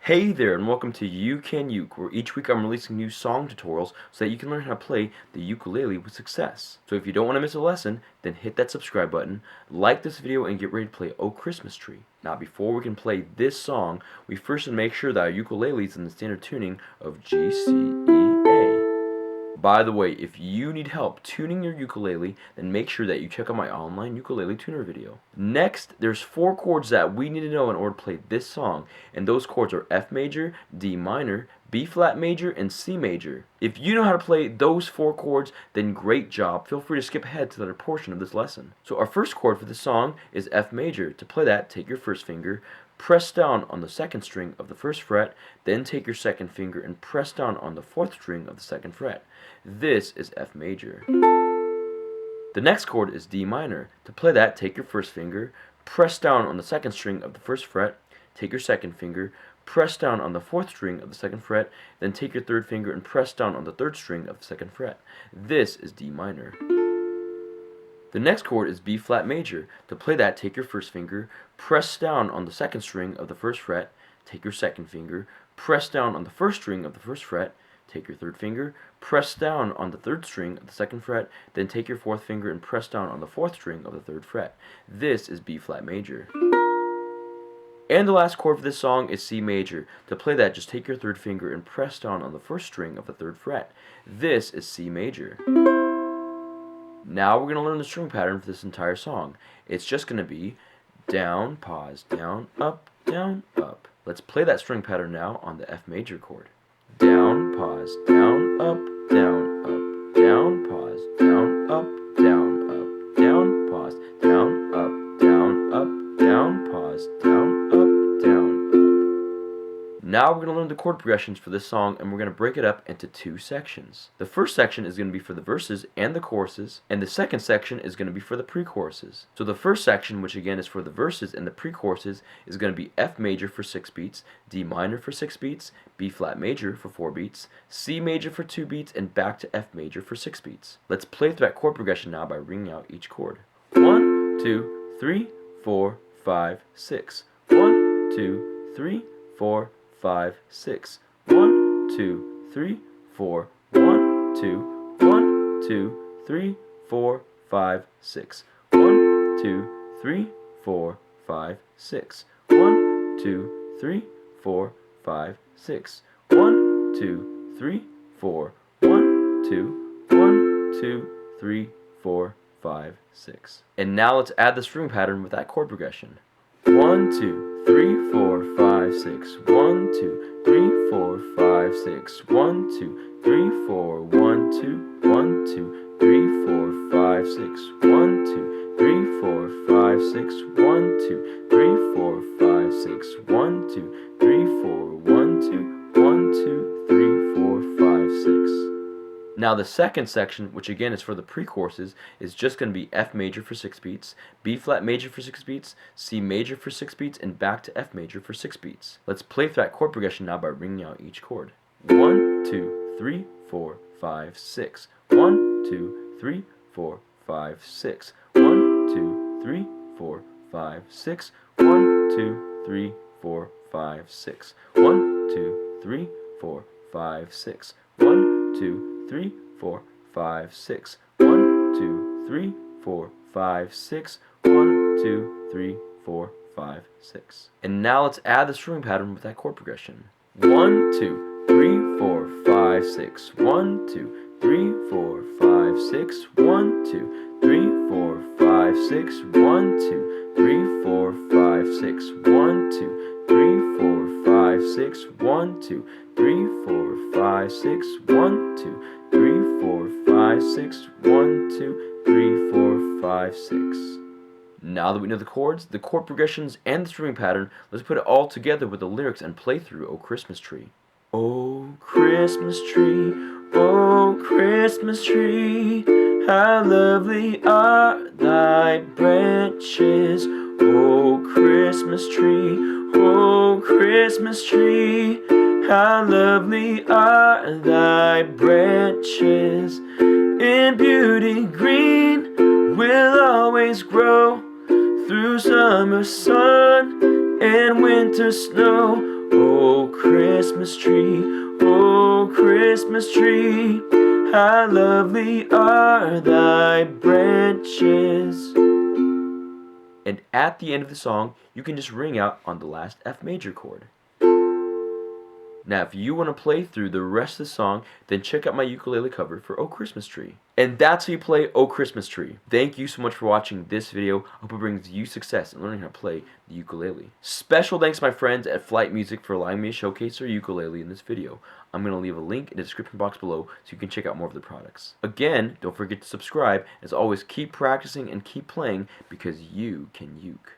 Hey there, and welcome to You Can Uke, where each week I'm releasing new song tutorials so that you can learn how to play the ukulele with success. So if you don't want to miss a lesson, then hit that subscribe button, like this video, and get ready to play Oh Christmas Tree. Now before we can play this song, we first should make sure that our ukulele is in the standard tuning of G, C, E, A. By the way, if you need help tuning your ukulele, then make sure that you check out my online ukulele tuner video. Next, there's 4 chords that we need to know in order to play this song, and those chords are F major, D minor, B flat major, and C major. If you know how to play those 4 chords, then great job. Feel free to skip ahead to the other portion of this lesson. So our first chord for this song is F major. To play that, take your first finger, press down on the 2nd string of the 1st fret, then take your 2nd finger and press down on the 4th string of the 2nd fret. This is F major. The next chord is D minor. To play that, take your 1st finger, press down on the 2nd string of the 1st fret, take your 2nd finger, press down on the 4th string of the 2nd fret, then take your 3rd finger and press down on the 3rd string of the 2nd fret. This is D minor. The next chord is B flat major. To play that, take your 1st finger, press down on the 2nd string of the 1st fret, take your 2nd finger, press down on the 1st string of the 1st fret, take your 3rd finger, press down on the 3rd string of the 2nd fret, then take your 4th finger and press down on the 4th string of the 3rd fret. This is B flat major. And the last chord for this song is C major. To play that, just take your 3rd finger and press down on the 1st string of the 3rd fret. This is C major. Now we're going to learn the string pattern for this entire song. It's just going to be down, pause, down, up, down, up. Let's play that string pattern now on the F major chord. Down, pause, down, up, down, up, down, pause, down, up, down, up, down, pause, down, up, down, up, down, pause, down, up, down, up. Now we're going to learn the chord progressions for this song, and we're going to break it up into 2 sections. The first section is going to be for the verses and the choruses, and the second section is going to be for the pre-choruses. So the first section, which again is for the verses and the pre-choruses, is going to be F major for 6 beats, D minor for 6 beats, B flat major for 4 beats, C major for 2 beats, and back to F major for 6 beats. Let's play through that chord progression now by ringing out each chord. 1, 2, 3, 4, 5, 6. 1, 2, 3, 4, 5, 6. 1, 2, 3, 4. 1, 2, 1, 2, 3, 4, 5, 6. 1, 2, 3, 4, 5, 6. 1, 2, 3, 4, 5, 6. 1, 2, 3, 4. 1, 2, 1, 2, 3, 4, 5, 6. And now let's add the string pattern with that chord progression. 1, 2, 3, 4, 5, 6. 1, 2, 3, 4, 5, 6. 1, 2, 3, 4, 1, 2, 1, 2, 3, 4, 5, 6. 1, 2, 3, 4, 5, 6. 1, 2, 3, 4, 5, 6. 1, 2, 3, 4, 1, 2, 1, 2, 3, 4, 5, 6. Now the second section, which again is for the pre-choruses, is just going to be F major for 6 beats, B flat major for 6 beats, C major for 6 beats, and back to F major for 6 beats. Let's play through that chord progression now by ringing out each chord. 1, 2, 3, 4, 5, 6. 1, 2, 3, 4, 5, 6. 1, 2, 3, 4, 5, 6. 1, 2, 3, 4, 5, 6. 1, 2, 3, 4, 5, 6. 1, 2, 3, 4, 5, 6. 1, 2, 3, 4, 5, 6. 1, 2, 3, 4, 5, 6. And now let's add the string pattern with that chord progression. 1, 2, 3, 4, 5, 6. 1, 2, 3, 4, 5, 6. 1, 2, 3, 4, 5, 6. 1, 2, 3, 4, 5, 6. 1, 2, 3, 4, 5, 6. 1, 2, 3, 4, 5, 6. 1, 2, 3, 4, 5, 6. 1, 2, 3, 4, 5, 6. Now that we know the chords, the chord progressions, and the string pattern, let's put it all together with the lyrics and play through Oh Christmas Tree. Oh Christmas tree, oh Christmas tree, how lovely are thy branches. Oh Christmas tree, oh Christmas tree, how lovely are thy branches. In beauty green will always grow, through summer sun and winter snow. Oh, Christmas tree, oh, Christmas tree, how lovely are thy branches. And at the end of the song, you can just ring out on the last F major chord. Now, if you want to play through the rest of the song, then check out my ukulele cover for Oh Christmas Tree. And that's how you play Oh Christmas Tree. Thank you so much for watching this video. I hope it brings you success in learning how to play the ukulele. Special thanks to my friends at Flight Music for allowing me to showcase their ukulele in this video. I'm going to leave a link in the description box below so you can check out more of the products. Again, don't forget to subscribe. As always, keep practicing and keep playing because you can uke.